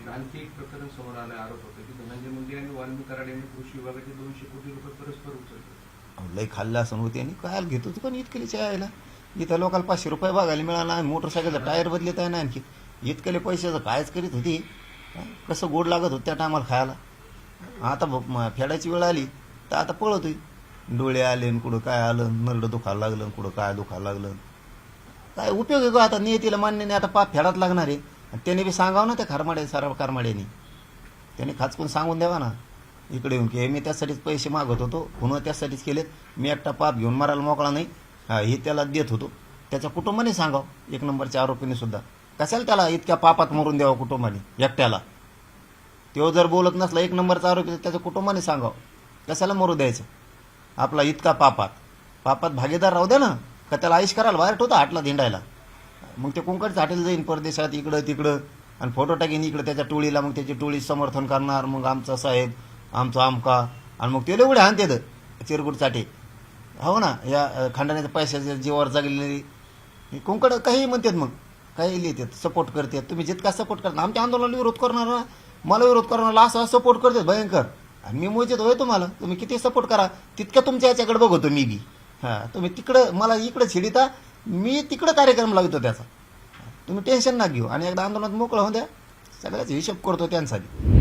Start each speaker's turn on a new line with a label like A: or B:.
A: आणखी एक प्रकरण समोर आलं आरोप होतो की धनंजय मुंडे आणि वाल्मी कराड यांनी कृषी विभागाचे 200 कोटी रुपये परस्पर उचलले.
B: लई खाल्लं असं होते आणि काय घेतो पण इतकलीच्या यायला इथं लोकांना 500 रुपये बघायला मिळाला, मोटरसायकलचा टायर बदलत आहे ना, आणखी इतकले पैशाचं कायच करीत होती. कसं गोड लागत होतं त्या टायमाला खायला. आता फेडायची वेळ आली तर आता पळतोय. डोळे आले आणि कुठं काय आलं, नरडं दुखायला लागलं, कुठं काय दुखायला लागलं. काय उपयोग आहे गो आता, नियतीला मान्य नाही, आता पाप फेडात लागणार आहे. आणि त्याने बी सांगावं ना त्या कारमाड्याने त्याने खाचकून सांगून द्यावा ना इकडे येऊन की मी त्यासाठीच पैसे मागत होतो, पुन्हा त्यासाठीच केलेत, मी एकटा पाप घेऊन मारायला मोकळा नाही, हे त्याला देत होतो. त्याच्या कुटुंबाने सांगावं, 1 नंबरच्या आरोपीने सुद्धा. कशाला त्याला इतक्या पापात मरून द्यावं कुटुंबाने एकट्याला. तो जर बोलत नसला 1 नंबरचा आरोपी तर त्याच्या कुटुंबाने सांगावं, कशाला मरू द्यायचं आपला इतका पापात भागीदार राहू द्या ना. का त्याला आयुष करायला बाहेर ठेवता हाटला धिंडायला. मग ते कोंकडच्या हाटेला जाईन परदेशात, इकडं तिकडं, आणि फोटो टाकीन इकडं त्याच्या टोळीला. मग त्याची टोळी समर्थन करणार, मग आमचा साहेब, आमचा आमका, आणि मग ते एवढे हाणतात चिरगुटचाटे. हो ना, या खंडाण्याच्या पैशाच्या जीवावर जगलेली कोंकड काही म्हणतात, मग काही लिहितात, सपोर्ट करतात. तुम्ही जितका सपोर्ट करता आमच्या आंदोलनाला विरोध करणार ना, मला विरोध करणार असं सपोर्ट करतात भयंकर. आणि मी मोजित होय तुम्हाला, तुम्ही किती सपोर्ट करा तितकं तुमच्या याच्याकडे बघतो मी बी. हां, तुम्ही तिकडं मला इकडं छिडिता, मी तिकडं कार्यक्रम लावतो त्याचा. तुम्ही टेन्शन ना घेऊ, आणि एकदा आंदोलनात मोकळं होऊन द्या, सगळ्याच हिशोब करतो त्यांसाठी.